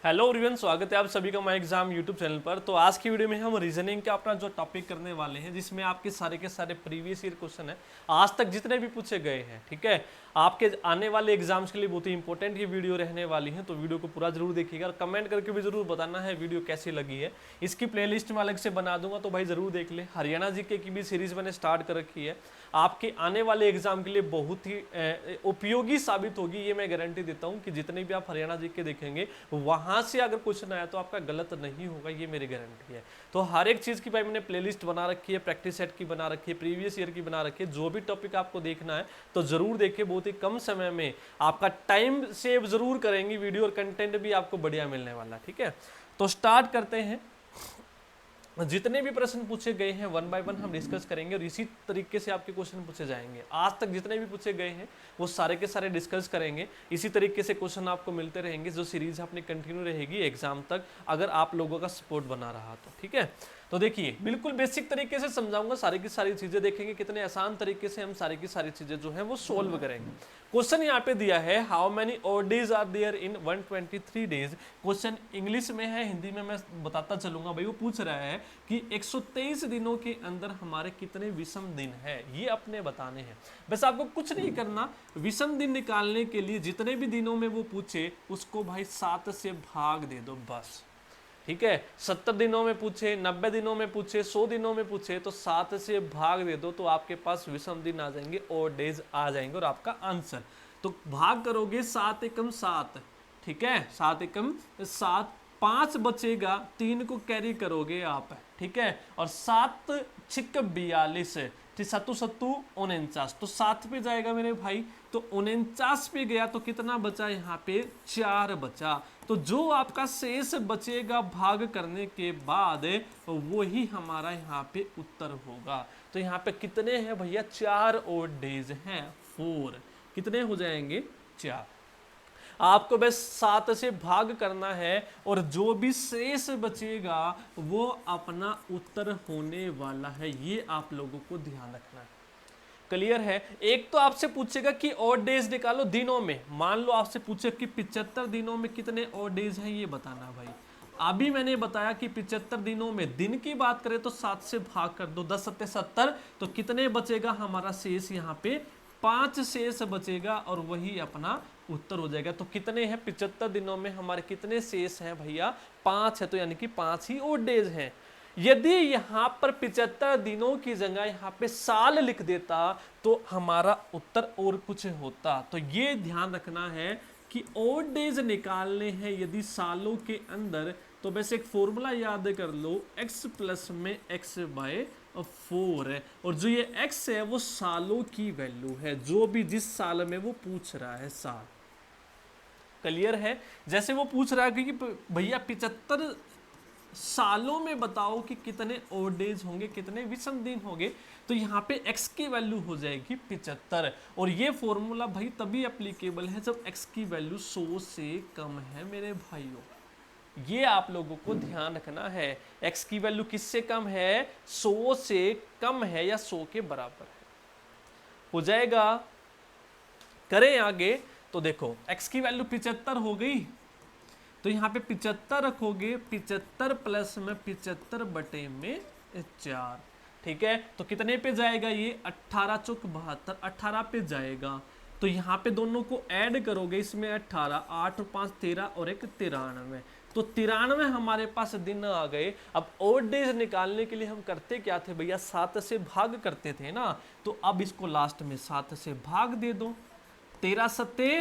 Hello everyone, स्वागत है आप सभी का माई एग्जाम यूट्यूब चैनल पर। तो आज की वीडियो में हम रीजनिंग का अपना जो टॉपिक करने वाले हैं, जिसमें आपके सारे के सारे प्रीवियस ईयर क्वेश्चन है आज तक जितने भी पूछे गए हैं। ठीक है, आपके आने वाले एग्जाम्स के लिए बहुत ही इंपॉर्टेंट ये वीडियो रहने वाली है, तो वीडियो को पूरा जरूर देखिएगा और कमेंट करके भी जरूर बताना है वीडियो कैसी लगी है। इसकी प्लेलिस्ट में अलग से बना दूंगा, तो भाई जरूर देख ले। हरियाणा जीके की भी सीरीज मैंने स्टार्ट कर रखी है, आपके आने वाले एग्जाम के लिए बहुत ही उपयोगी साबित होगी, ये मैं गारंटी देता हूँ कि जितने भी आप हरियाणा जीके देखेंगे वहां से अगर क्वेश्चन आया तो आपका गलत नहीं होगा, ये मेरी गारंटी है। तो हर एक चीज की भाई मैंने प्लेलिस्ट बना रखी है, प्रैक्टिस सेट की बना रखी है, प्रीवियस ईयर की बना रखी है। जो भी टॉपिक आपको देखना है तो जरूर देखिए, बहुत ही कम समय में आपका टाइम सेव जरूर करेंगे वीडियो, और कंटेंट भी आपको बढ़िया मिलने वाला। ठीक है, तो स्टार्ट करते हैं। जितने भी प्रश्न पूछे गए हैं वन बाय वन हम डिस्कस करेंगे, और इसी तरीके से आपके क्वेश्चन पूछे जाएंगे। आज तक जितने भी पूछे गए हैं वो सारे के सारे डिस्कस करेंगे। इसी तरीके से क्वेश्चन आपको मिलते रहेंगे, जो सीरीज अपनी कंटिन्यू रहेगी एग्जाम तक, अगर आप लोगों का सपोर्ट बना रहा तो। ठीक है, तो देखिए बिल्कुल बेसिक तरीके से समझाऊंगा, सारी की सारी चीजें देखेंगे कितने आसान तरीके से हम सारी की सारी चीजें जो है वो सोल्व करेंगे। क्वेश्चन यहाँ पे दिया है, how many odd days are there in 123 days. Question English में है, हिंदी में मैं बताता चलूंगा। भाई वो पूछ रहा है कि 123 दिनों के अंदर हमारे कितने विषम दिन है, ये अपने बताने हैं। बस आपको कुछ नहीं करना, विषम दिन निकालने के लिए जितने भी दिनों में वो पूछे उसको भाई 7 से भाग दे दो बस। ठीक है, 70 दिनों में पूछे, 90 दिनों में पूछे, 100 दिनों में पूछे, तो 7 से भाग दे दो, तो आपके पास विषम दिन आ जाएंगे, और डेज आ जाएंगे, और आपका आंसर। तो भाग करोगे 7 एकम 7, ठीक है, 7 एकम 7, 5 बचेगा, 3 को कैरी करोगे आप। ठीक है, और 7 छिक 42, सत्तू सत्तू 49, तो 7 पे जाएगा मेरे भाई, तो 49 पे गया, तो कितना बचा यहाँ पे 4 बचा। तो जो आपका शेष बचेगा भाग करने के बाद वही हमारा यहाँ पे उत्तर होगा। तो यहाँ पे कितने हैं भैया, 4 और डेज हैं, 4 कितने हो जाएंगे, 4। आपको बस 7 से भाग करना है, और जो भी शेष बचेगा वो अपना उत्तर होने वाला है, ये आप लोगों को ध्यान रखना है। क्लियर है। एक तो आपसे पूछेगा कि ऑड डेज निकालो दिनों में, मान लो आपसे पूछे कि 75 दिनों में कितने ऑड डेज हैं, ये बताना भाई। अभी मैंने बताया कि 75 दिनों में दिन की बात करें तो 7 से भाग कर दो, 10 सत्ते 70, तो कितने बचेगा हमारा शेष, यहाँ पे 5 शेष बचेगा, और वही अपना उत्तर हो जाएगा। तो कितने हैं 75 दिनों में हमारे कितने शेष हैं भैया, 5 है, तो यानी कि 5 ही ऑड डेज हैं। यदि यहां पर 75 दिनों की जगह यहां पे साल लिख देता तो हमारा उत्तर और कुछ होता। तो ये ध्यान रखना है कि ऑड डेज निकालने हैं यदि सालों के अंदर, तो बस एक फॉर्मूला याद कर लो, x प्लस में x बाय 4 है, और जो ये x है वो सालों की वैल्यू है, जो भी जिस साल में वो पूछ रहा है साल। क्लियर है। जैसे वो पूछ रहा है कि भैया 75 सालों में बताओ कि कितने ऑड डेज होंगे, कितने विषम दिन होंगे, तो यहाँ पे x की वैल्यू हो जाएगी 75, और ये फॉर्मूला भाई तभी एप्लीकेबल है जब x की वैल्यू 100 से कम है मेरे भाइयों। ये आप लोगों को ध्यान रखना है, x की वैल्यू किससे कम है, 100 से कम है या 100 के बराबर है, हो जाएगा। करें आगे, तो देखो x की वैल्यू 75 हो गई, तो यहाँ पे 75 रखोगे, 75 प्लस में 75 बटे में 4, ठीक है, तो कितने पे जाएगा ये, 18 चौक 72, 18 पे जाएगा। तो यहाँ पे दोनों को ऐड करोगे, इसमें 18, 8 और 5 13, और एक 93, तो 93 हमारे पास दिन आ गए। अब ऑड डेज निकालने के लिए हम करते क्या थे भैया, 7 से भाग करते थे ना, तो अब इसको लास्ट में 7 से भाग दे दो, 13 सत्ते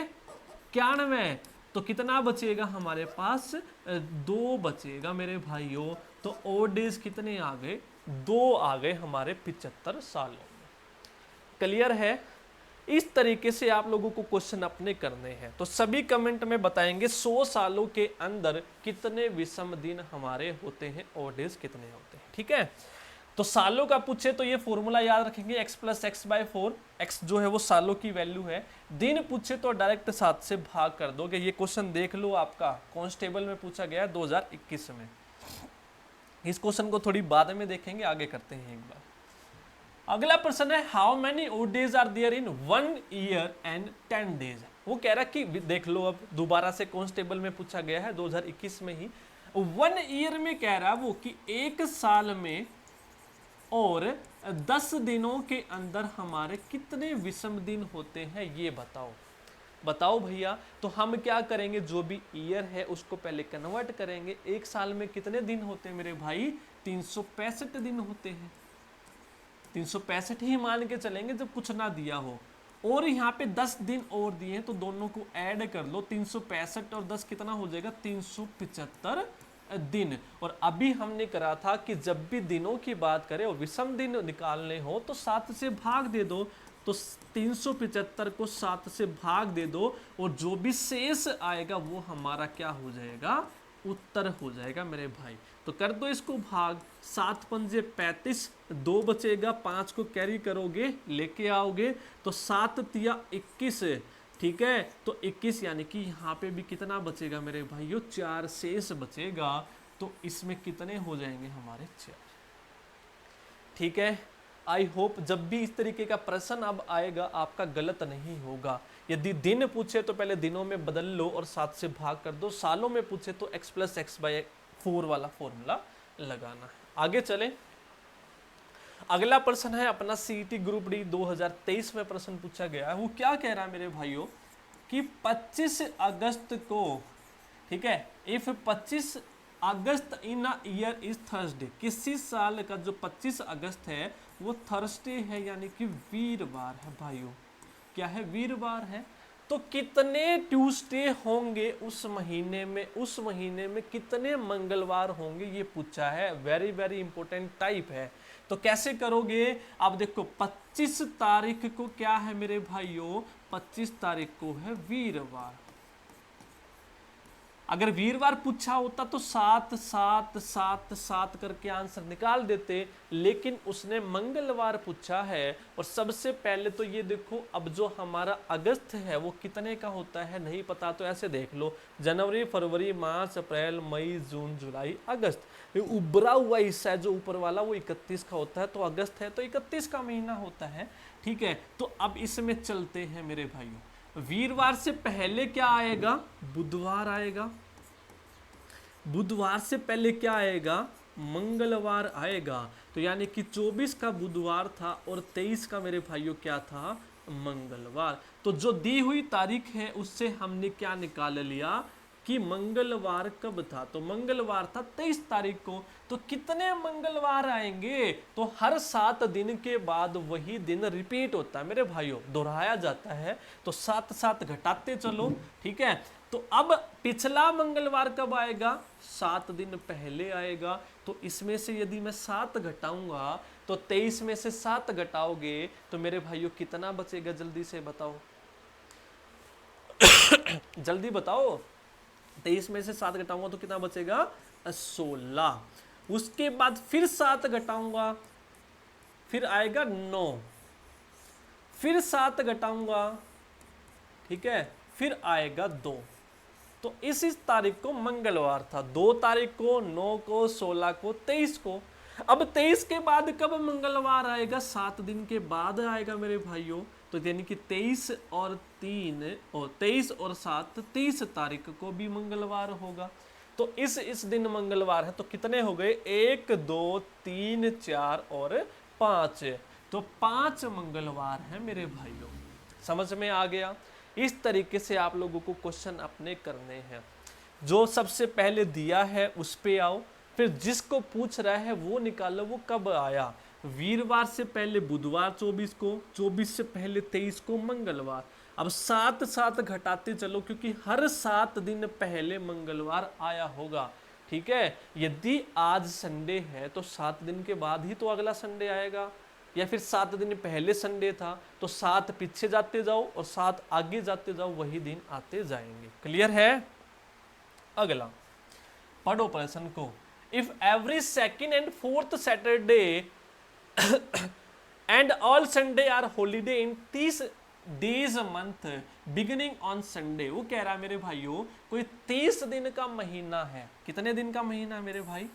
91, तो कितना बचेगा हमारे पास, 2 बचेगा मेरे भाइयों। तो ऑड डेज कितने आ गए, 2 आ गए हमारे 75 सालों में। क्लियर है। इस तरीके से आप लोगों को क्वेश्चन अपने करने हैं, तो सभी कमेंट में बताएंगे 100 सालों के अंदर कितने विषम दिन हमारे होते हैं, ऑड डेज कितने होते हैं। ठीक है, तो सालों का पूछे तो ये फॉर्मूला याद रखेंगे, x plus x by 4, x जो है वो सालों की वैल्यू है। दिन पूछे तो डायरेक्ट 7 से भाग कर दोगे। ये क्वेश्चन देख लो, आपका कांस्टेबल में पूछा गया है 2021 में। इस क्वेश्चन को थोड़ी बाद में देखेंगे, आगे करते हैं एक बार। अगला प्रश्न है, how many odd days are there in 1 year and 10 days. वो कह रहा कि देख लो, अब दोबारा से कांस्टेबल में पूछा गया है 2021 में ही। 1 ईयर में कह रहा वो कि 1 साल में और 10 दिनों के अंदर हमारे कितने विषम दिन होते हैं, ये बताओ। बताओ भैया। तो हम क्या करेंगे, जो भी ईयर है उसको पहले कन्वर्ट करेंगे। 1 साल में कितने दिन होते हैं मेरे भाई, 365 दिन होते हैं। 365 ही मान के चलेंगे जब कुछ ना दिया हो। और यहाँ पे 10 दिन और दिए हैं, तो दोनों को ऐड कर लो। 365 और 10 कितना हो जाएगा, 375 दिन। और अभी हमने करा था कि जब भी दिनों की बात करें और विषम दिन निकालने हो तो 7 से भाग दे दो। तो 375 को 7 से भाग दे दो और जो भी शेष आएगा वो हमारा क्या हो जाएगा, उत्तर हो जाएगा मेरे भाई। तो कर दो इसको भाग, 7 पंजे 35, 2 बचेगा, 5 को कैरी करोगे लेके आओगे तो 7 तिया 21, ठीक है। तो 21 यानी कि यहाँ पे भी कितना बचेगा मेरे भाइयों, 4 शेष बचेगा। तो इसमें कितने हो जाएंगे हमारे, 4, ठीक है। आई होप जब भी इस तरीके का प्रश्न अब आएगा आपका गलत नहीं होगा। यदि दिन पूछे तो पहले दिनों में बदल लो और 7 से भाग कर दो। सालों में पूछे तो x + x/4 वाला फॉर्मूला लगाना है। आगे चले, अगला प्रश्न है अपना सीईटी ग्रुप डी 2023 में प्रश्न पूछा गया है। वो क्या कह रहा है मेरे भाइयों कि 25 अगस्त को, ठीक है, if 25 August in a year is Thursday, किसी साल का जो 25 अगस्त है वो थर्सडे है, यानी कि वीरवार है भाइयों। क्या है, वीरवार है। तो कितने ट्यूसडे होंगे उस महीने में, उस महीने में कितने मंगलवार होंगे, ये पूछा है। वेरी वेरी इंपॉर्टेंट टाइप है। तो कैसे करोगे, अब देखो 25 तारीख को क्या है मेरे भाइयों, 25 तारीख को है वीरवार। अगर वीरवार पूछा होता तो 7 7 7 7 करके आंसर निकाल देते, लेकिन उसने मंगलवार पूछा है। और सबसे पहले तो ये देखो, अब जो हमारा अगस्त है वो कितने का होता है नहीं पता तो ऐसे देख लो, जनवरी फरवरी मार्च अप्रैल मई जून जुलाई अगस्त। उभरा हुआ हिस्सा है जो ऊपर वाला वो 31 का होता है, तो अगस्त है तो 31 का महीना होता है, ठीक है। तो अब इसमें चलते हैं मेरे भाइयों, वीरवार से पहले क्या आएगा, बुधवार आएगा। बुधवार से पहले क्या आएगा, मंगलवार आएगा। तो यानी कि 24 का बुधवार था और 23 का मेरे भाइयों क्या था, मंगलवार। तो जो दी हुई तारीख है उससे हमने क्या निकाल लिया कि मंगलवार कब था, तो मंगलवार था 23 तारीख को। तो कितने मंगलवार आएंगे, तो हर 7 दिन के बाद वही दिन रिपीट होता है मेरे भाइयों, दोहराया जाता है। तो 7 7 घटाते चलो, ठीक है। तो अब पिछला मंगलवार कब आएगा, 7 दिन पहले आएगा। तो इसमें से यदि मैं 7 घटाऊंगा तो 23 में से 7 घटाओगे तो मेरे भाइयों कितना बचेगा, जल्दी से बताओ जल्दी बताओ। 23 में से 7 घटाऊंगा तो कितना बचेगा, 16। उसके बाद फिर 7 घटाऊंगा, फिर आएगा 9, फिर 7 घटाऊंगा, ठीक है, फिर आएगा 2। तो इस तारीख को मंगलवार था, 2 तारीख को, 9 को, 16 को, 23 को। अब 23 के बाद कब मंगलवार आएगा, 7 दिन के बाद आएगा मेरे भाइयों। तो यानी कि 23 और 3 और 23 और 7 30 तारीख को भी मंगलवार होगा। तो इस दिन मंगलवार है। तो कितने हो गए, 1 2 3 4 और 5। तो 5 मंगलवार है मेरे भाइयों। समझ में आ गया। इस तरीके से आप लोगों को क्वेश्चन अपने करने हैं। जो सबसे पहले दिया है उस पे आओ, फिर जिसको पूछ रहा है वो निकालो वो कब आया। वीरवार से पहले बुधवार 24 को, 24 से पहले 23 को मंगलवार। अब 7 7 घटाते चलो क्योंकि हर 7 दिन पहले मंगलवार आया होगा, ठीक है। यदि आज संडे है तो 7 दिन के बाद ही तो अगला संडे आएगा, या फिर 7 दिन पहले संडे था तो 7 पीछे जाते जाओ और 7 आगे जाते जाओ, वही दिन आते जाएंगे। क्लियर है। अगला पढ़ो प्रश्न को। If every second and fourth Saturday and all Sunday are holiday in 30 days month beginning on Sunday. वो कह रहा है मेरे भाइयों कोई 30 दिन का महीना है। कितने दिन का महीना है मेरे भाई,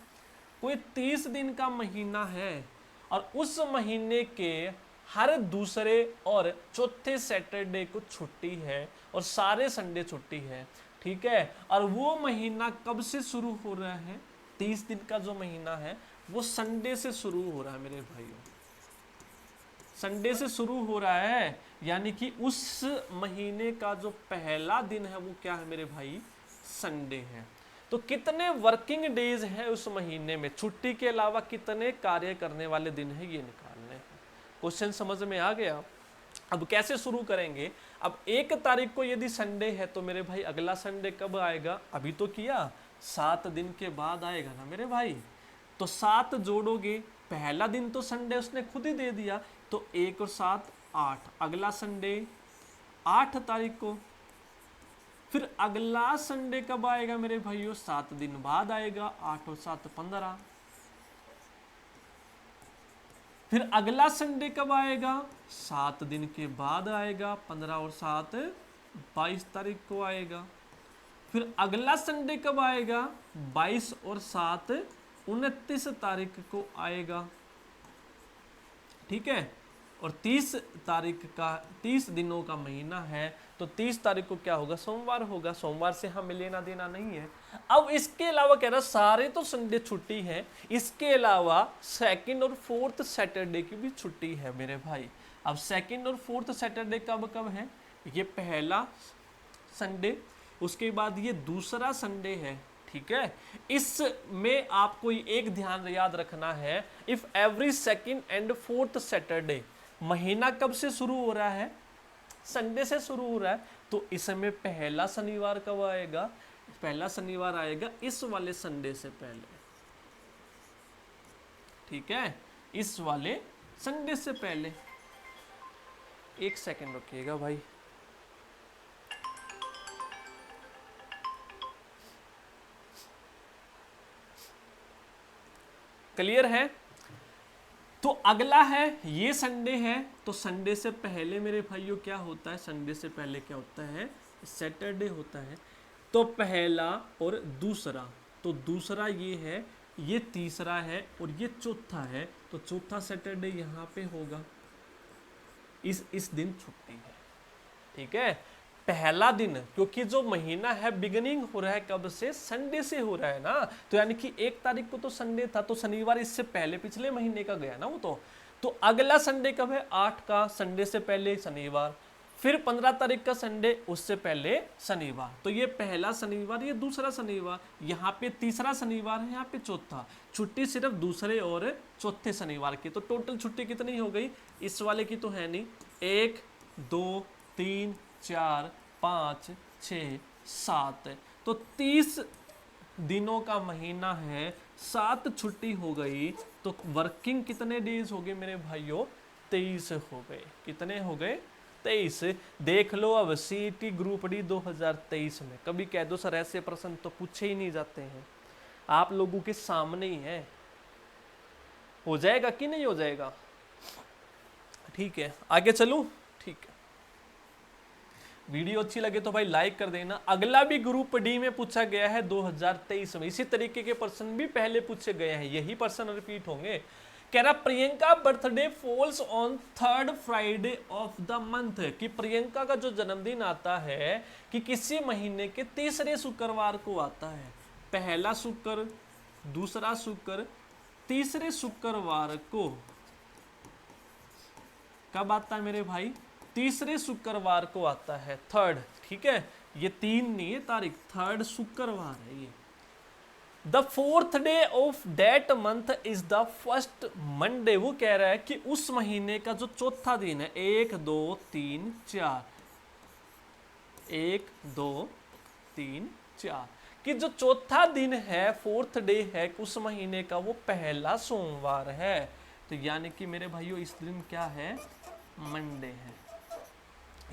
कोई 30 दिन का महीना है और उस महीने के हर दूसरे और चौथे सैटरडे को छुट्टी है और सारे संडे छुट्टी है, ठीक है। और वो महीना कब से शुरू हो रहा है? 30 दिन का जो महीना है वो संडे से शुरू हो रहा है मेरे भाइयों, संडे से शुरू हो रहा है। यानी कि उस महीने का जो पहला दिन है वो क्या है मेरे भाई? संडे है। तो कितने वर्किंग डेज है उस महीने में, छुट्टी के अलावा कितने कार्य करने वाले दिन है ये निकालने हैं। क्वेश्चन समझ में आ गया? अब कैसे शुरू करेंगे? अब 1 तारीख को यदि संडे है तो मेरे भाई अगला संडे कब आएगा? अभी तो किया, 7 दिन के बाद आएगा ना मेरे भाई। तो 7 जोड़ोगे, पहला दिन तो संडे उसने खुद ही दे दिया, तो 1 और 7 8, अगला संडे 8 तारीख को। फिर अगला संडे कब आएगा मेरे भाइयों? 7 दिन बाद आएगा, 8 और 7 15। फिर अगला संडे कब आएगा? 7 दिन के बाद आएगा, 15 और 7 22 तारीख को आएगा। फिर अगला संडे कब आएगा? 22 और 7 29 तारीख को आएगा, ठीक है। और 30 तारीख का, 30 दिनों का महीना है, तो 30 तारीख को क्या होगा? सोमवार होगा। सोमवार से हमें लेना देना नहीं है। अब इसके अलावा कह रहा सारे तो संडे छुट्टी है, इसके अलावा 2nd और 4th सैटरडे की भी छुट्टी है मेरे भाई। अब 2nd और 4th सैटरडे कब कब है? ये पहला संडे, उसके बाद ये दूसरा संडे है, ठीक है। इसमें आपको एक ध्यान याद रखना है, if every 2nd and 4th Saturday, महीना कब से शुरू हो रहा है? संडे से शुरू हो रहा है, तो इसमें पहला शनिवार कब आएगा? पहला शनिवार आएगा इस वाले संडे से पहले, ठीक है, इस वाले संडे से पहले। 1 सेकंड रुकिएगा भाई। क्लियर है? तो अगला है, ये संडे है, तो संडे से पहले मेरे भाइयों क्या होता है? संडे से पहले क्या होता है? सैटरडे होता है। तो पहला और दूसरा, तो दूसरा ये है, ये तीसरा है और ये चौथा है, तो चौथा सैटरडे यहाँ पे होगा। इस दिन छुट्टी है, ठीक है। पहला दिन, क्योंकि जो महीना है बिगिनिंग हो रहा है कब से? संडे से हो रहा है ना, तो यानी कि 1 तारीख को तो संडे था, तो शनिवार इससे पहले पिछले महीने का गया ना वो तो अगला संडे कब है? 8 का, संडे से पहले शनिवार। फिर 15 तारीख का संडे, उससे पहले शनिवार। तो ये पहला शनिवार, ये दूसरा शनिवार, यहाँ पे तीसरा शनिवार है, यहाँ पे चौथा। छुट्टी सिर्फ दूसरे और चौथे शनिवार की। तो टोटल छुट्टी कितनी हो गई? इस वाले की तो है नहीं, 1 2 3 4 5 6 7, तो 30 दिनों का महीना है, 7 छुट्टी हो गई, तो वर्किंग कितने डेज हो गए मेरे भाइयों? 23 हो गए। कितने हो गए? 23। देख लो अब सीईटी ग्रुप डी 2023 में कभी कह दो सर ऐसे प्रश्न तो पूछे ही नहीं जाते हैं, आप लोगों के सामने ही है, हो जाएगा कि नहीं हो जाएगा? ठीक है, आगे चलूं? ठीक है, वीडियो अच्छी लगे तो भाई लाइक कर देना। अगला भी ग्रुप डी में पूछा गया है 2023 में, इसी तरीके के प्रश्न भी पहले पूछे गए हैं, यही प्रश्न रिपीट होंगे। कह रहा Priyanka birthday falls on 3rd Friday of the month, कि प्रियंका का जो जन्मदिन आता है कि किसी महीने के तीसरे शुक्रवार को आता है। पहला शुक्र, दूसरा शुक्र, तीसरे शुक्रवार को कब आता है मेरे भाई? तीसरे शुक्रवार को आता है, 3rd, ठीक है। ये 3 नहीं है तारीख, 3rd शुक्रवार है ये। The 4th day of that month is the first Monday, वो कह रहा है कि उस महीने का जो चौथा दिन है, 1 2 3 4, 1 2 3 4, कि जो चौथा दिन है, 4th डे है उस महीने का, वो पहला सोमवार है। तो यानी कि मेरे भाइयों इस दिन क्या है? मंडे है।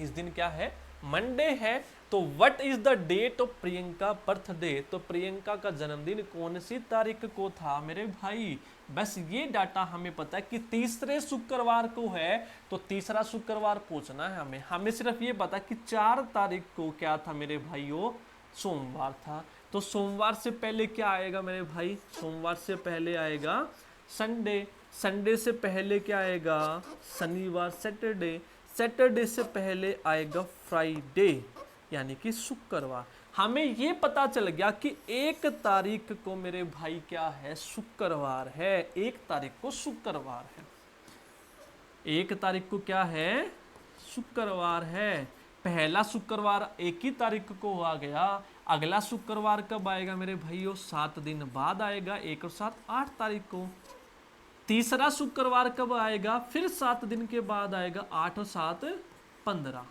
इस दिन क्या है? मंडे है। तो what is the date of Priyanka birthday, तो प्रियंका का जन्मदिन कौन सी तारीख को था मेरे भाई? बस ये डाटा हमें पता है कि तीसरे शुक्रवार को है, तो तीसरा शुक्रवार पूछना है हमें। हमें सिर्फ ये पता कि 4 तारीख को क्या था मेरे भाइयों? सोमवार था। तो सोमवार से पहले क्या आएगा मेरे भाई? सोमवार से पहले आएगा संडे। संडे से पहले क्या आएगा, शनिवार सैटरडे, सैटरडे से पहले आएगा फ्राइडे यानी कि शुक्रवार। हमें ये पता चल गया कि 1 तारीख को मेरे भाई क्या है, शुक्रवार है। 1 तारीख को शुक्रवार है, 1 तारीख को क्या है, शुक्रवार है। पहला शुक्रवार 1 ही तारीख को आ गया, अगला शुक्रवार कब आएगा मेरे भाइयों, 7 दिन बाद आएगा, 1 और 7 8 तारीख को। तीसरा शुक्रवार कब आएगा, फिर 7 दिन के बाद आएगा, 8 और 7 15।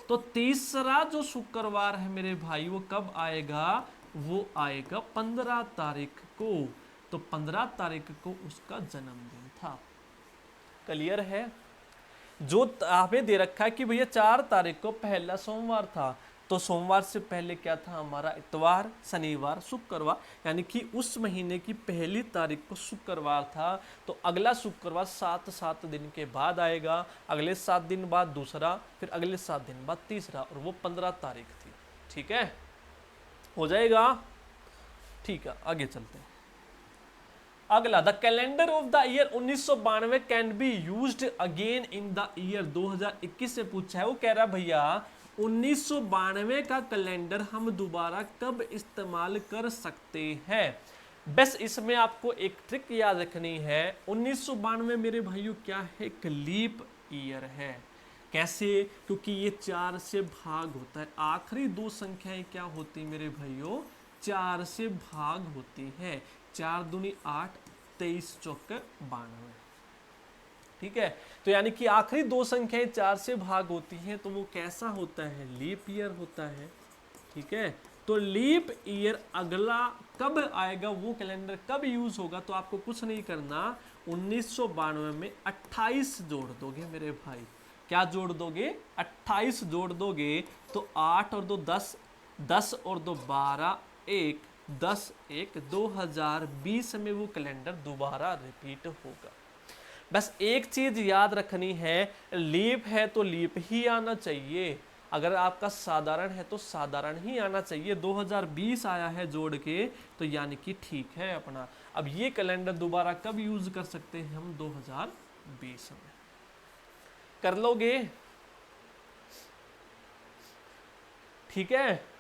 तो तीसरा जो शुक्रवार है मेरे भाई वो कब आएगा, वो आएगा 15 तारीख को। तो 15 तारीख को उसका जन्मदिन था। क्लियर है। जो हमें दे रखा है कि भैया 4 तारीख को पहला सोमवार था, तो सोमवार से पहले क्या था हमारा, इतवार, शनिवार, शुक्रवार, यानी कि उस महीने की पहली तारीख को शुक्रवार था। तो अगला शुक्रवार 7 दिन के बाद आएगा, अगले 7 दिन बाद दूसरा, फिर अगले 7 दिन बाद तीसरा, और वो 15 तारीख थी। ठीक है, हो जाएगा। ठीक है, आगे चलते हैं। अगला, the calendar of the year 1992 can be used again in the year 2021 से पूछा है। वो कह रहा भैया 1992 का कैलेंडर हम दोबारा कब इस्तेमाल कर सकते हैं। बस इसमें आपको एक ट्रिक याद रखनी है। 1992 मेरे भाइयों क्या है, एक लीप ईयर है। कैसे, क्योंकि ये 4 से भाग होता है। आखिरी 2 संख्याएं क्या होती मेरे भाइयों, 4 से भाग होती है। 4 दूनी 8, 23 चौके 92। ठीक है, तो यानी कि आखिरी 2 संख्याएं 4 से भाग होती हैं, तो वो कैसा होता है, लीप ईयर होता है। ठीक है, तो लीप ईयर अगला कब आएगा, वो कैलेंडर कब यूज होगा, तो आपको कुछ नहीं करना। 1992 में 28 जोड़ दोगे मेरे भाई। क्या जोड़ दोगे, 28 जोड़ दोगे, तो 8 और 2 10, 10 और 2 12, 1 10 1 2020 में वो कैलेंडर दोबारा रिपीट होगा। बस एक चीज याद रखनी है, लीप है तो लीप ही आना चाहिए। अगर आपका साधारण है तो साधारण ही आना चाहिए। 2020 आया है जोड़ के, तो यानी कि ठीक है अपना। अब ये कैलेंडर दोबारा कब यूज कर सकते हैं हम, 2020 में। कर लोगे, ठीक है।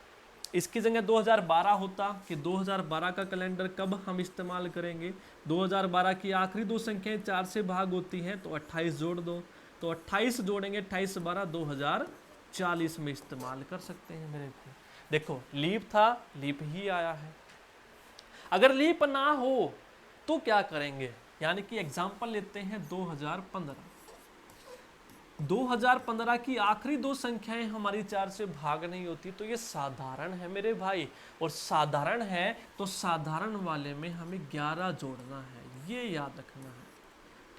इसकी जगह 2012 होता कि 2012 का कैलेंडर कब हम इस्तेमाल करेंगे। 2012 की आखिरी 2 संख्याएं 4 से भाग होती हैं, तो 28 जोड़ दो, तो 28 जोड़ेंगे, 28 12 2040 में इस्तेमाल कर सकते हैं मेरे को। देखो लीप था, लीप ही आया है। अगर लीप ना हो तो क्या करेंगे, यानी कि एग्जाम्पल लेते हैं 2015। 2015 की आखिरी 2 संख्याएं हमारी 4 से भाग नहीं होती, तो ये साधारण है मेरे भाई। और साधारण है तो साधारण वाले में हमें 11 जोड़ना है, ये याद रखना है।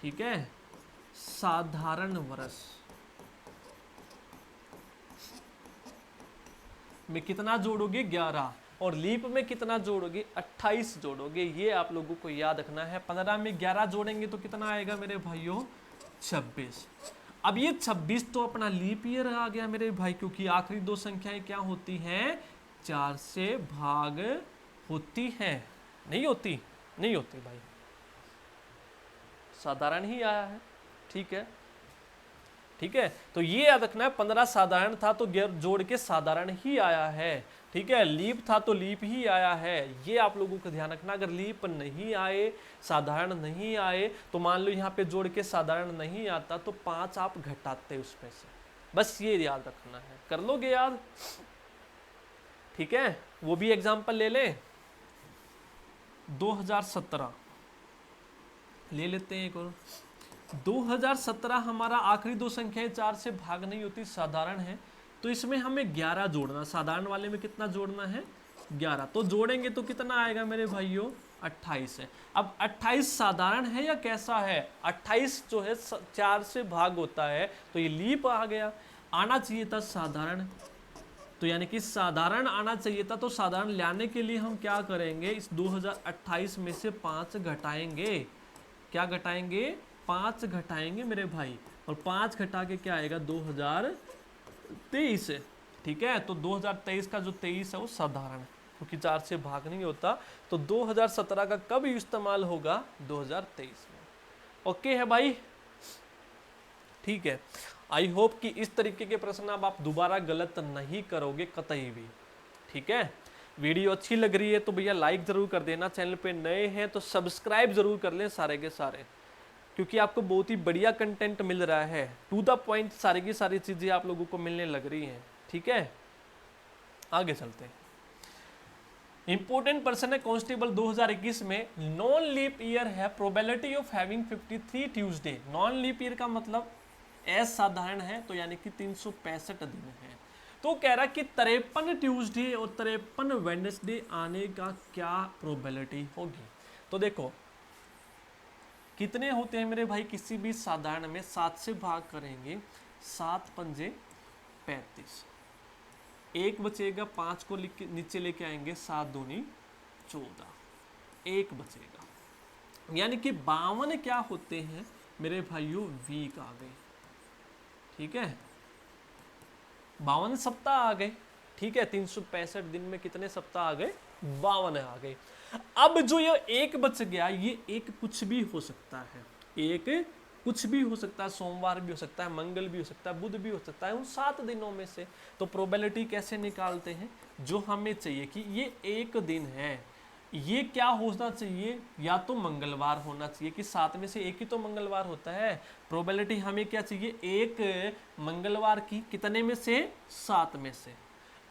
ठीक है, साधारण वर्ष में कितना जोड़ोगे, 11, और लीप में कितना जोड़ोगे, 28 जोड़ोगे। ये आप लोगों को याद रखना है। 15 में 11 जोड़ेंगे तो कितना आएगा मेरे भाइयों, 26। अब ये 26 तो अपना लीप ईयर आ गया मेरे भाई, क्योंकि आखिरी 2 संख्याएं क्या होती हैं, 4 से भाग होती हैं। नहीं होती, नहीं होती भाई, साधारण ही आया है। ठीक है, ठीक है, तो ये याद रखना है। 15 साधारण था तो जोड़ के साधारण ही आया है। ठीक है, लीप था तो लीप ही आया है, ये आप लोगों को ध्यान रखना। अगर लीप नहीं आए, साधारण नहीं आए, तो मान लो यहाँ पे जोड़ के साधारण नहीं आता, तो 5 आप घटाते उसमें से। बस ये याद रखना है, कर लोगे याद। ठीक है, वो भी एग्जाम्पल ले लें। 2017 ले लेते हैं एक और। 2017 हमारा आखिरी 2 संख्याएं 4 से भाग नहीं होती, साधारण है, तो इसमें हमें 11 जोड़ना। साधारण वाले में कितना जोड़ना है, 11। तो जोड़ेंगे तो कितना आएगा मेरे भाइयों, 28 है। अब 28 साधारण है या कैसा है, 28 जो है 4 से भाग होता है, तो ये लीप आ गया। आना चाहिए था साधारण, तो यानी कि साधारण आना चाहिए था। तो साधारण लाने के लिए हम क्या करेंगे, इस 2028 में से 5 घटाएंगे। क्या घटाएंगे, 5 घटाएंगे मेरे भाई, और 5 घटा के क्या आएगा, 2023। ठीक है, तो 2023 का जो 23 है वो साधारण है, क्योंकि 4 से भाग नहीं होता। तो 2017 का कब इस्तेमाल होगा, 2023 में। ओके है भाई, ठीक है। आई होप कि इस तरीके के प्रश्न अब आप दोबारा गलत नहीं करोगे कतई भी, ठीक है। वीडियो अच्छी लग रही है तो भैया लाइक जरूर कर देना, चैनल पे नए हैं तो सब्सक्राइब जरूर कर लें सारे के सारे, क्योंकि आपको बहुत ही बढ़िया कंटेंट मिल रहा है, टू द पॉइंट सारी की सारी चीजें आप लोगों को मिलने लग रही हैं, ठीक है। आगे चलते हैं। इंपोर्टेंट पर्सन है कांस्टेबल 2021 में, नॉन लीप ईयर है, probability of having 53 Tuesday. Non leap year का मतलब असाधारण है, तो यानी कि 365 दिन है। तो कह रहा कि 53 ट्यूसडे और 53 वेडनेसडे आने का क्या प्रोबेबिलिटी होगी। तो देखो कितने होते हैं मेरे भाई, किसी भी साधारण में 7 से भाग करेंगे, 7 पंजे 35, एक बचेगा, 5 को नीचे लेके आएंगे, 7 दूनी 14, एक बचेगा, यानी कि 52 क्या होते हैं मेरे भाइयों, वीक आ गए, ठीक है। 52 सप्ताह आ गए, ठीक है। 365 दिन में कितने सप्ताह आ गए, 52 आ गए। अब जो ये एक बच गया, ये एक कुछ भी हो सकता है, एक कुछ भी हो सकता है, सोमवार भी हो सकता है, मंगल भी हो सकता है, बुध भी हो सकता है, उन 7 दिनों में से। तो प्रोबेबिलिटी कैसे निकालते हैं, जो हमें चाहिए कि ये एक दिन है, ये क्या होना चाहिए, या तो मंगलवार होना चाहिए, कि 7 में से एक ही तो मंगलवार होता है। प्रोबेबिलिटी हमें क्या चाहिए, एक मंगलवार की, कितने में से, 7 में से,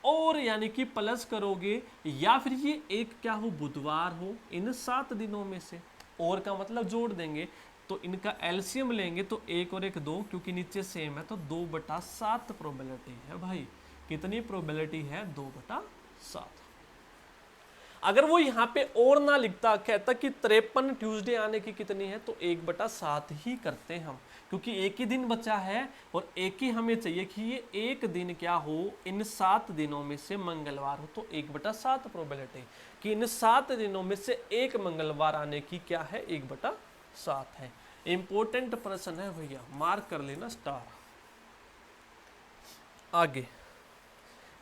और यानी कि प्लस करोगे, या फिर ये एक क्या हो, बुधवार हो इन 7 दिनों में से, और का मतलब जोड़ देंगे, तो इनका एलसीएम लेंगे तो 1 और 1 2, क्योंकि नीचे सेम है, तो 2/7 प्रोबेबिलिटी है भाई। कितनी प्रोबेबिलिटी है, 2/7। अगर वो यहाँ पे और ना लिखता, कहता कि 53 ट्यूसडे आने की कितनी है, तो 1/7 ही करते हम, क्योंकि एक ही दिन बचा है और एक ही हमें चाहिए कि ये एक दिन क्या हो, इन 7 दिनों में से मंगलवार हो, तो 1/7 प्रोबेबिलिटी कि इन 7 दिनों में से एक मंगलवार आने की क्या है, 1/7 है। इंपॉर्टेंट प्रश्न है भैया, मार्क कर लेना स्टार। आगे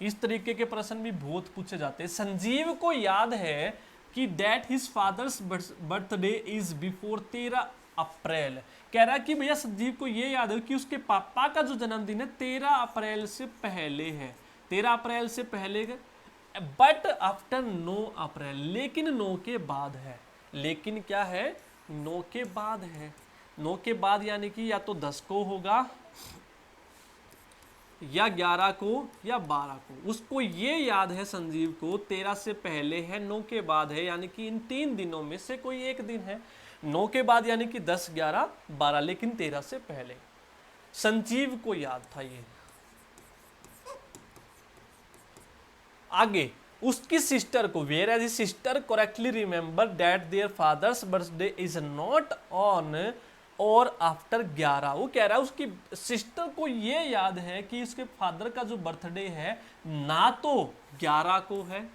इस तरीके के प्रश्न भी बहुत पूछे जाते हैं। संजीव को याद है कि date his father's birthday is before 13 April. कह रहा है कि भैया संजीव को ये याद है कि उसके पापा का जो जन्मदिन है 13 अप्रैल से पहले है, 13 अप्रैल से पहले, बट आफ्टर 9 अप्रैल, लेकिन 9 के बाद है। लेकिन क्या है, 9 के बाद है। 9 के बाद यानी कि या तो 10 को होगा, या 11 को, या 12 को। उसको ये याद है संजीव को 13 से पहले है, 9 के बाद है, यानी कि इन 3 दिनों में से कोई एक दिन है। 9 के बाद यानी कि 10, 11, 12, लेकिन 13 से पहले संजीव को याद था ये। आगे उसकी सिस्टर को, whereas sister correctly remember that their father's birthday is not on or after 11। वो कह रहा है उसकी सिस्टर को ये याद है कि उसके फादर का जो बर्थडे है ना तो 11 को है,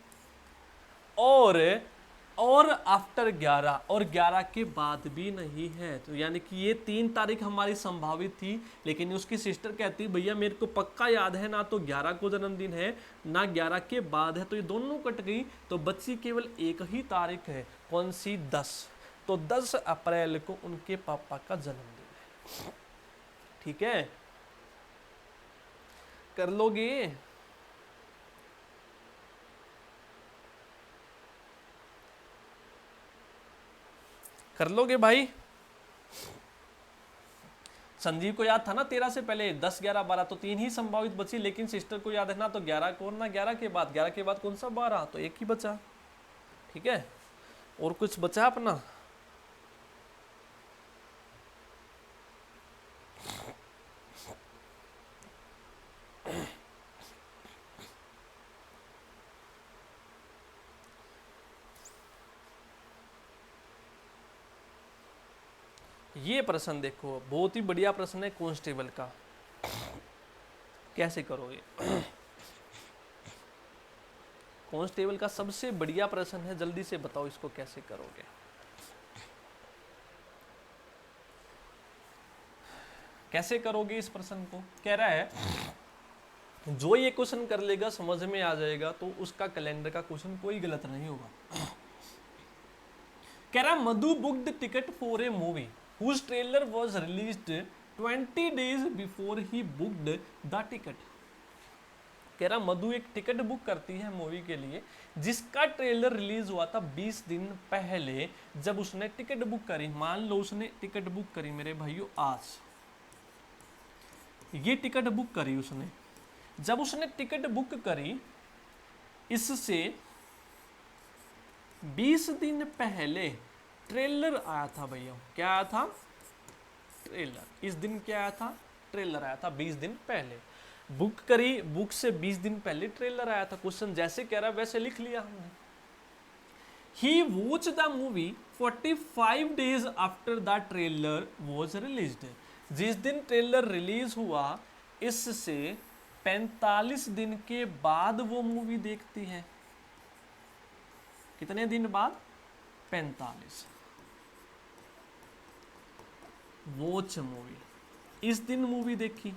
और आफ्टर 11, और 11 के बाद भी नहीं है। तो यानी कि ये 3 तारीख हमारी संभावित थी, लेकिन उसकी सिस्टर कहती भैया मेरे को पक्का याद है, ना तो 11 को जन्मदिन है, ना 11 के बाद है, तो ये दोनों कट गई, तो बची केवल एक ही तारीख है, कौन सी, 10। तो 10 अप्रैल को उनके पापा का जन्मदिन है, ठीक है। कर लोगे, कर लोगे भाई। संजीव को याद था ना 13 से पहले, 10, 11, 12, तो 3 ही संभावित बची, लेकिन सिस्टर को याद है ना तो 11 को, ना 11 के बाद, 11 के बाद कौन सा, 12, तो एक ही बचा, ठीक है। और कुछ बचा अपना, ये प्रश्न देखो, बहुत ही बढ़िया प्रश्न है कांस्टेबल का। कैसे करोगे, कांस्टेबल का सबसे बढ़िया प्रश्न है, जल्दी से बताओ इसको कैसे करोगे। कैसे करोगे इस प्रश्न को, कह रहा है जो ये क्वेश्चन कर लेगा, समझ में आ जाएगा, तो उसका कैलेंडर का क्वेश्चन कोई गलत नहीं होगा। कह रहा है Madhu booked ticket for a movie, whose trailer was released 20 days before he booked the ticket. कह रहा मधु एक टिकट बुक करती है मूवी के लिए जिसका ट्रेलर रिलीज हुआ था 20 दिन पहले। जब उसने टिकट बुक करी, मान लो उसने टिकट बुक करी मेरे भाइयों आज, ये टिकट बुक करी उसने। जब उसने टिकट बुक करी इससे 20 दिन पहले ट्रेलर आया था भैया। क्या आया था? ट्रेलर। इस दिन क्या आया था? ट्रेलर आया था 20 दिन पहले। बुक करी, बुक से 20 दिन पहले ट्रेलर आया था। क्वेश्चन जैसे कह रहा है वैसे लिख लिया हमने। He watch the movie 45 days after the trailer was released. जिस दिन ट्रेलर रिलीज हुआ इससे 45 दिन के बाद वो मूवी देखती है। कितने दिन बाद? 45। वॉच मूवी, इस दिन मूवी देखी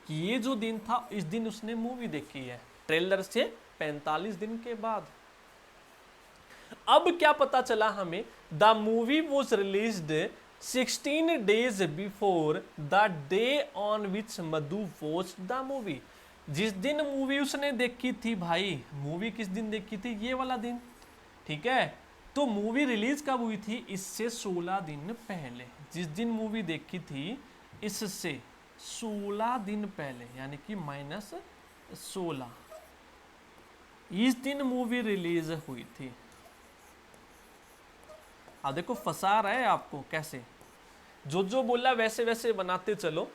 कि ये जो दिन था इस दिन उसने मूवी देखी है, ट्रेलर से 45 दिन के बाद। अब क्या पता चला हमें? The movie was released 16 days before the day on which Madhu watched the movie. जिस दिन मूवी उसने देखी थी भाई, मूवी किस दिन देखी थी? ये वाला दिन, ठीक है। तो मूवी रिलीज कब हुई थी? इससे 16 दिन पहले। जिस दिन मूवी देखी थी इससे 16 दिन पहले, यानी कि -16, इस दिन मूवी रिलीज हुई थी। अब देखो फंसा रहा है आपको कैसे, जो बोला वैसे वैसे बनाते चलो,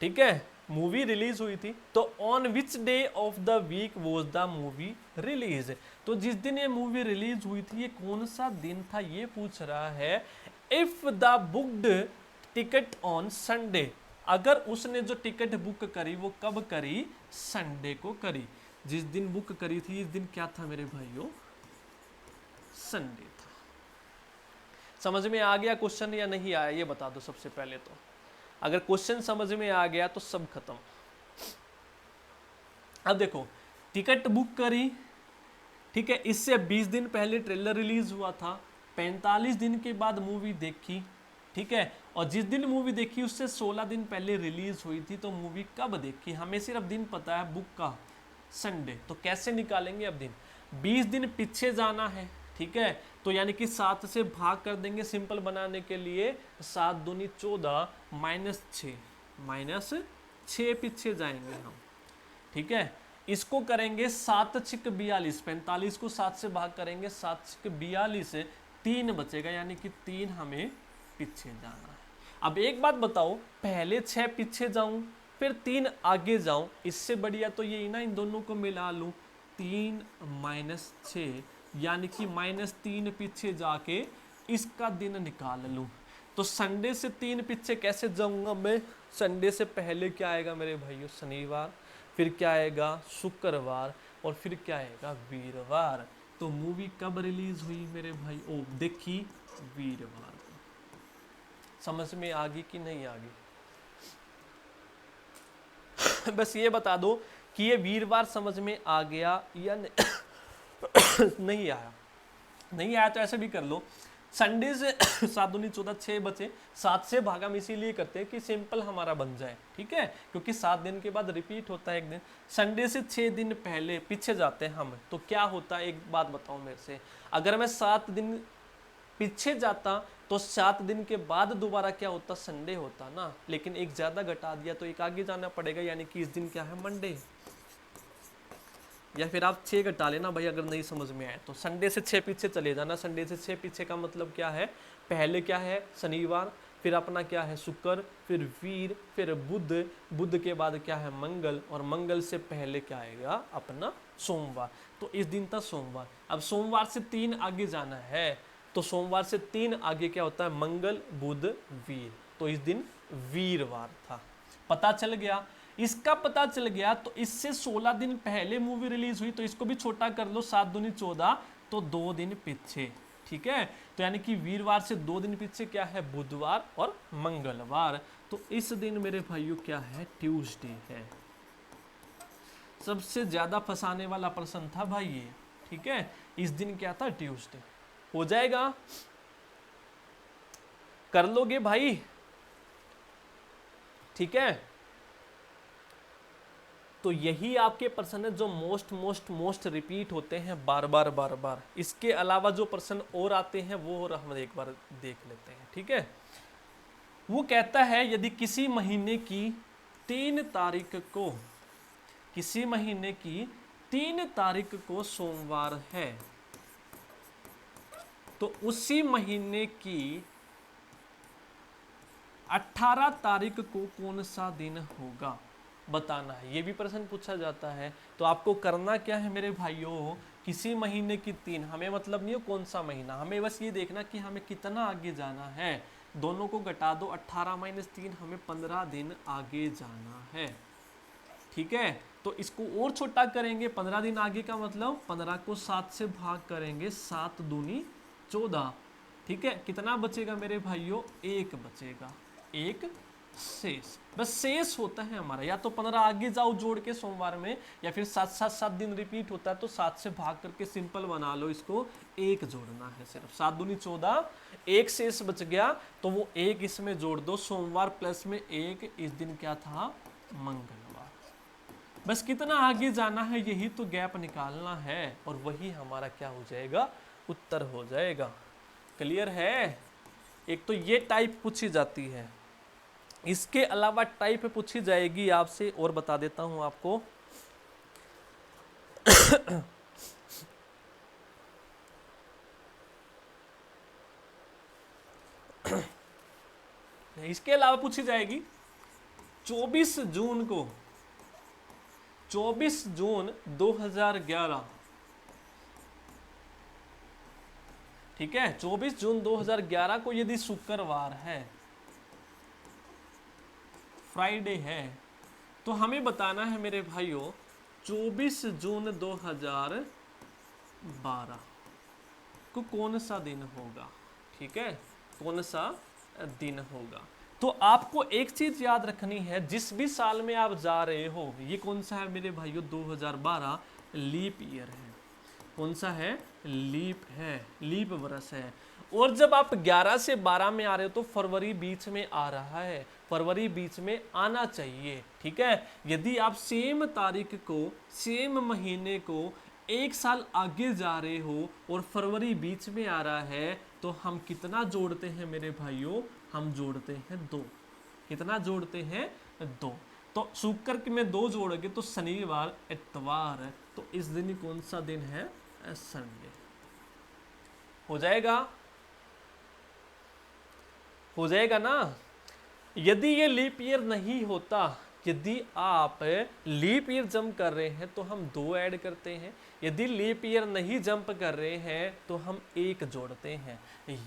ठीक है। मूवी रिलीज हुई थी तो on which day of the week was the movie release. तो जिस दिन ये मूवी रिलीज हुई थी ये कौन सा दिन था ये पूछ रहा है। If the booked ticket on Sunday, अगर उसने जो टिकट बुक करी वो कब करी? संडे को करी। जिस दिन बुक करी थी इस दिन क्या था मेरे भाइयों? संडे था। समझ में आ गया क्वेश्चन या नहीं आया ये बता दो सबसे पहले तो। अगर क्वेश्चन समझ में आ गया तो सब खत्म। अब देखो टिकट बुक करी, ठीक है, इससे 20 दिन पहले ट्रेलर रिलीज हुआ था, 45 दिन के बाद मूवी देखी, ठीक है। और जिस दिन मूवी देखी उससे 16 दिन पहले रिलीज हुई थी। तो मूवी कब देखी? हमें सिर्फ दिन पता है बुक का, संडे। तो कैसे निकालेंगे अब दिन? 20 दिन पीछे जाना है, ठीक है। तो यानी कि 7 से भाग कर देंगे सिंपल बनाने के लिए। 7 दूनी 14 -6 पीछे जाएंगे हम, ठीक है। इसको करेंगे 7 छिक 42, 45 को 7 से भाग करेंगे, 7 छिक 42, 3 बचेगा, यानी कि 3 हमें पीछे जाना है। अब एक बात बताओ, पहले 6 पीछे जाऊं फिर 3 आगे जाऊं, इससे बढ़िया तो ये ना इन दोनों को मिला लूं। 3 - 6 यानी कि -3 पीछे जाके इसका दिन निकाल लूं। तो संडे से 3 पीछे कैसे जाऊंगा मैं? संडे से पहले क्या आएगा मेरे भाइयों? शनिवार, फिर क्या आएगा? शुक्रवार, और फिर क्या आएगा? वीरवार। तो मूवी कब रिलीज हुई मेरे भाई? ओ देखी वीरवार को। समझ में आ गई कि नहीं आ गई? बस ये बता दो कि ये वीरवार समझ में आ गया या नहीं आया। नहीं आया तो ऐसे भी कर लो, संडे से 7 दूनी 14, 6 बचे, 7 से भाग हम इसीलिए करते हैं कि सिंपल हमारा बन जाए, ठीक है, क्योंकि 7 दिन के बाद रिपीट होता है एक दिन। संडे से 6 दिन पहले पीछे जाते हैं हम, तो क्या होता है एक बात बताओ मेरे से। अगर मैं 7 दिन पीछे जाता तो 7 दिन के बाद दोबारा क्या होता? संडे होता ना। लेकिन एक ज्यादा घटा दिया तो एक आगे जाना पड़ेगा, यानी कि इस दिन क्या है? मंडे। या फिर आप 6 घटा लेना भाई अगर नहीं समझ में आए तो। संडे से 6 पीछे चले जाना। संडे से 6 पीछे का मतलब क्या है? पहले क्या है? शनिवार, फिर अपना क्या है? शुक्र, फिर वीर, फिर बुध, बुध के बाद क्या है? मंगल, और मंगल से पहले क्या आएगा? अपना सोमवार। तो इस दिन था सोमवार। अब सोमवार से 3 आगे जाना है, तो सोमवार से 3 आगे क्या होता है? मंगल, बुध, वीर। तो इस दिन वीरवार था। पता चल गया? इसका पता चल गया तो इससे 16 दिन पहले मूवी रिलीज हुई, तो इसको भी छोटा कर लो, 7 दूनी 14, तो 2 दिन पीछे, ठीक है। तो यानी कि वीरवार से 2 दिन पीछे क्या है? बुधवार और मंगलवार। तो इस दिन मेरे भाइयों क्या है? ट्यूसडे है। सबसे ज्यादा फंसाने वाला प्रश्न था भाई ये, ठीक है। इस दिन क्या था? ट्यूसडे। हो जाएगा? कर लोगे भाई? ठीक है, तो यही आपके प्रश्न है जो मोस्ट रिपीट होते हैं बार बार। इसके अलावा जो प्रश्न और आते हैं वो और हम एक बार देख लेते हैं। ठीक है, वो कहता है यदि किसी महीने की 3 तारीख को, किसी महीने की 3 तारीख को सोमवार है, तो उसी महीने की 18 तारीख को कौन सा दिन होगा, बताना है। ये भी प्रश्न पूछा जाता है। तो आपको करना क्या है मेरे भाइयों, किसी महीने की 3, हमें मतलब नहीं हो कौन सा महीना, हमें बस ये देखना कि हमें कितना आगे जाना है। दोनों को घटा दो, 18 - 3, हमें 15 दिन आगे जाना है। ठीक है, तो इसको और छोटा करेंगे, 15 दिन आगे का मतलब 15 को 7 से भाग करेंगे, 7 दूनी 14। ठीक है, कितना बचेगा मेरे भाइयों, 1 बचेगा, 1 शेष। बस शेष होता है हमारा, या तो 15 आगे जाओ जोड़ के सोमवार में, या फिर 7 दिन रिपीट होता है तो 7 से भाग करके सिंपल बना लो, इसको 1 जोड़ना है सिर्फ। 7 दूनी 14, 1 शेष बच गया, तो वो 1 इसमें जोड़ दो, सोमवार प्लस में 1, इस दिन क्या था, मंगलवार। बस कितना आगे जाना है यही तो गैप निकालना है, और वही हमारा क्या हो जाएगा, उत्तर हो जाएगा। क्लियर है? एक तो ये टाइप पूछी जाती है, इसके अलावा टाइप पूछी जाएगी आपसे, और बता देता हूं आपको। इसके अलावा पूछी जाएगी 24 जून को, 24 जून 2011। ठीक है, 24 जून 2011 को यदि शुक्रवार है, फ्राइडे है, तो हमें बताना है मेरे भाइयों 24 जून 2012 को कौन सा दिन होगा। ठीक है, कौन सा दिन होगा। तो आपको एक चीज याद रखनी है, जिस भी साल में आप जा रहे हो, ये कौन सा है मेरे भाइयों, 2012 लीप ईयर है। कौन सा है, लीप है, लीप वर्ष है। और जब आप 11 से 12 में आ रहे हो तो फरवरी बीच में आ रहा है, फरवरी बीच में आना चाहिए। ठीक है, यदि आप सेम तारीख को, सेम महीने को एक साल आगे जा रहे हो और फरवरी बीच में आ रहा है, तो हम कितना जोड़ते हैं मेरे भाइयों, हम जोड़ते हैं 2। कितना जोड़ते हैं, 2। तो शुक्र में 2 जोड़ोगे तो शनिवार, इतवार, तो इस दिन कौन सा दिन है, संडे। हो जाएगा, हो जाएगा ना। यदि ये लीप ईयर नहीं होता, यदि आप लीप ईयर जंप कर रहे हैं तो हम 2 ऐड करते हैं, यदि लीप ईयर नहीं जंप कर रहे हैं तो हम 1 जोड़ते हैं।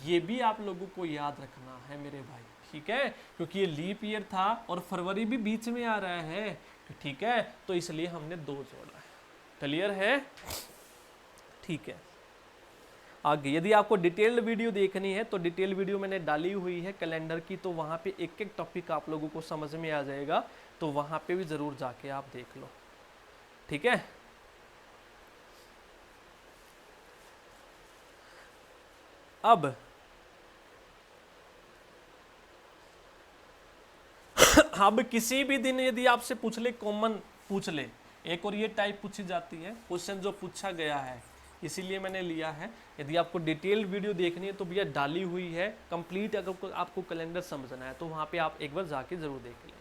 ये भी आप लोगों को याद रखना है मेरे भाई। ठीक है, क्योंकि ये लीप ईयर था और फरवरी भी बीच में आ रहा है। ठीक है, तो इसलिए हमने 2 जोड़ा है। क्लियर है? ठीक है, आगे यदि आपको डिटेल्ड वीडियो देखनी है तो डिटेल वीडियो मैंने डाली हुई है कैलेंडर की, तो वहाँ पे एक एक टॉपिक आप लोगों को समझ में आ जाएगा, तो वहाँ पे भी ज़रूर जाके आप देख लो। ठीक है, अब किसी भी दिन यदि आपसे पूछ ले, कॉमन पूछ ले, एक और ये टाइप पूछी जाती है, क्वेश्चन जो पूछा गया है, इसीलिए मैंने लिया है। यदि आपको डिटेल्ड वीडियो देखनी है तो भैया डाली हुई है कंप्लीट, अगर आपको कैलेंडर समझना है तो वहाँ पे आप एक बार जाके जरूर देख लें।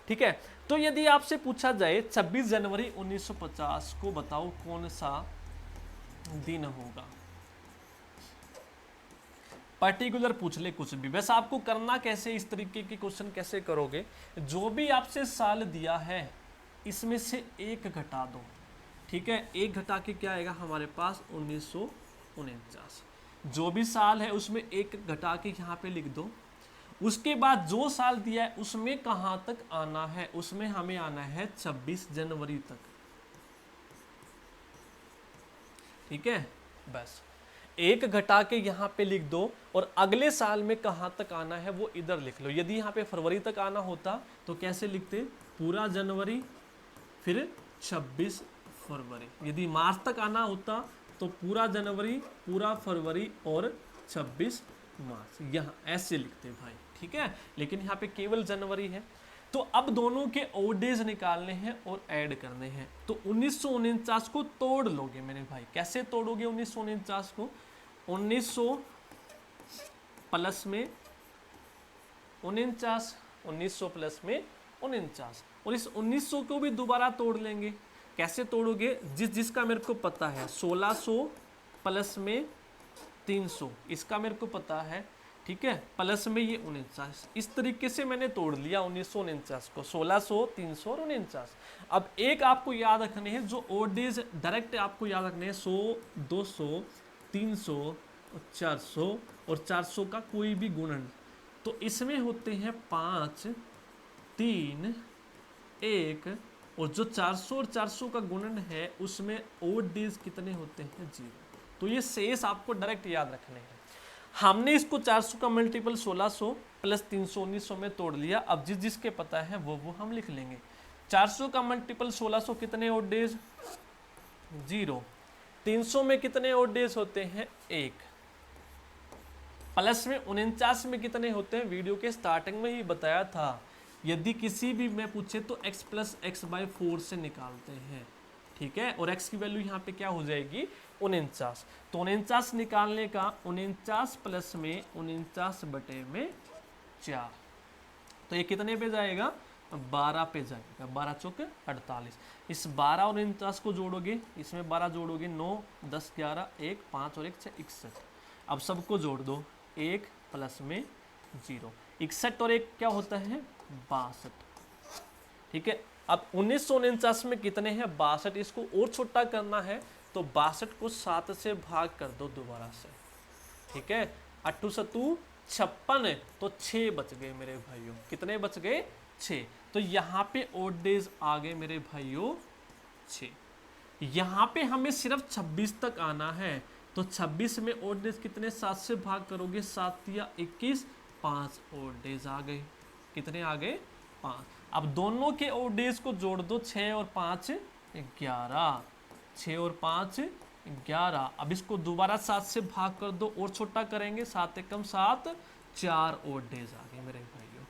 ठीक है, तो यदि आपसे पूछा जाए 26 जनवरी 1950 को बताओ कौन सा दिन होगा, पर्टिकुलर पूछ ले कुछ भी, बस आपको करना कैसे, इस तरीके के क्वेश्चन कैसे करोगे, जो भी आपसे साल दिया है इसमें से 1 घटा दो। ठीक है, 1 घटा के क्या आएगा हमारे पास, 1949। जो भी साल है उसमें 1 घटा के यहाँ पे लिख दो। उसके बाद जो साल दिया है उसमें कहाँ तक आना है, उसमें हमें आना है 26 जनवरी तक। ठीक है, बस 1 घटा के यहाँ पे लिख दो, और अगले साल में कहाँ तक आना है वो इधर लिख लो। यदि यहाँ पे फरवरी तक आना होता तो कैसे लिखते, पूरा जनवरी फिर 26 फरवरी। यदि मार्च तक आना होता तो पूरा जनवरी, पूरा फरवरी और 26 मार्च, यहाँ ऐसे लिखते हैं भाई, ठीक है। लेकिन यहाँ पे केवल जनवरी है। तो अब दोनों के ओड डेज निकालने हैं और ऐड करने हैं। तो 1949 को तोड़ लोगे मेरे भाई। कैसे तोड़ोगे 1949 को? 1900 प्लस में 49, 1900 प्लस में 49, और इस 1900 को भी दोबारा तोड़ लेंगे। कैसे तोड़ोगे? जिसका मेरे को पता है 1600 प्लस में 300, इसका मेरे को पता है, ठीक है, प्लस में ये 49। इस तरीके से मैंने तोड़ लिया 1949 को, 1600, 300 और 49। अब एक आपको याद रखने हैं जो ओड डेज डायरेक्ट आपको याद रखने हैं, 100, 200, 300, 400 और 400 का कोई भी गुणन। तो इसमें होते हैं 5, 3, 1, और जो 400 और 400 का गुणन है उसमें ओड डेज कितने होते हैं? 0। तो ये शेष आपको डायरेक्ट याद रखने हैं। हमने इसको 400 का मल्टीपल 1600 प्लस 300 1900 में तोड़ लिया। अब जिसके पता है वो हम लिख लेंगे। 400 का मल्टीपल 1600 कितने ओड डेज? 0। 300 में कितने ओड डेज होते हैं? 1। प्लस में 49 में कितने होते हैं? वीडियो के स्टार्टिंग में ही बताया था। यदि किसी भी में पूछे तो x प्लस एक्स बाई 4 से निकालते हैं, ठीक है। और x की वैल्यू यहाँ पे क्या हो जाएगी? 49। तो 49 निकालने का 49 प्लस में 49 बटे में 4, तो ये कितने पे जाएगा? 12 पे जाएगा। 12 चौक 48। इस 12 और 49 को जोड़ोगे, इसमें 12 जोड़ोगे 9, 10, 11, 1, 5 और 1 6, 61। अब सबको जोड़ दो, 1 प्लस में 0, 61 और 1 क्या होता है? 62, ठीक है। अब 1949 में कितने हैं? 62। इसको और छोटा करना है तो 62 को 7 से भाग कर दो दोबारा से, ठीक है। 8 7 56, तो 6 बच गए मेरे भाइयों। कितने बच गए? 6। तो यहाँ पे ओड डेज आ गए मेरे भाइयों 6। यहाँ पे हमें सिर्फ 26 तक आना है। तो 26 में ओड डेज कितने? 7 से भाग करोगे, 7 या 21, 5 ओड डेज आ गए। कितने आ गए? 5। अब दोनों के ओड डेज को जोड़ दो, 6 और 5 11, 6 और 5 11। अब इसको दोबारा 7 से भाग कर दो और छोटा करेंगे, 7 एकम 7, 4 ओड डेज आ गए मेरे भाइयों।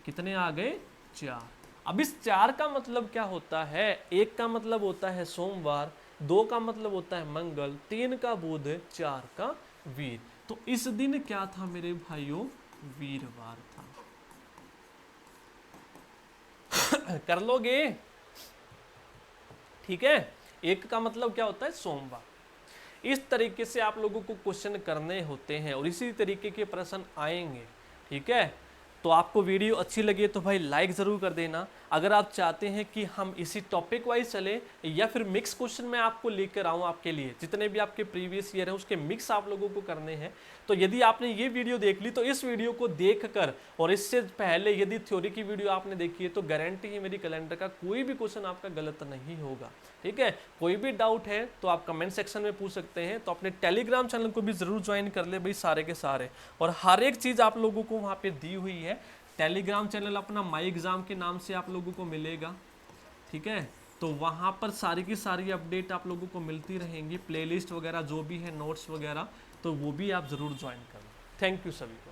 कितने आ गए? 4। अब इस 4 का मतलब क्या होता है? 1 का मतलब होता है सोमवार, 2 का मतलब होता है मंगल, 3 का बुध, 4 का वीर। तो इस दिन क्या था मेरे भाइयों? वीरवार था। कर लोगे? ठीक है। 1 का मतलब क्या होता है? सोमवार। इस तरीके से आप लोगों को क्वेश्चन करने होते हैं और इसी तरीके के प्रश्न आएंगे, ठीक है। तो आपको वीडियो अच्छी लगी तो भाई लाइक ज़रूर कर देना। अगर आप चाहते हैं कि हम इसी टॉपिक वाइज चले या फिर मिक्स क्वेश्चन मैं आपको लेकर आऊँ आपके लिए, जितने भी आपके प्रीवियस ईयर हैं उसके मिक्स आप लोगों को करने हैं, तो यदि आपने ये वीडियो देख ली तो इस वीडियो को देखकर और इससे पहले यदि थ्योरी की वीडियो आपने देखी है तो गारंटी है मेरी कैलेंडर का कोई भी क्वेश्चन आपका गलत नहीं होगा, ठीक है। कोई भी डाउट है तो आप कमेंट सेक्शन में पूछ सकते हैं। तो अपने टेलीग्राम चैनल को भी ज़रूर ज्वाइन कर ले भाई, सारे के सारे, और हर एक चीज़ आप लोगों को वहाँ पे दी हुई है। टेलीग्राम चैनल अपना माई एग्जाम के नाम से आप लोगों को मिलेगा, ठीक है। तो वहाँ पर सारी की सारी अपडेट आप लोगों को मिलती रहेंगी, प्लेलिस्ट वगैरह जो भी है, नोट्स वगैरह, तो वो भी आप ज़रूर ज्वाइन करें। थैंक यू सभी को।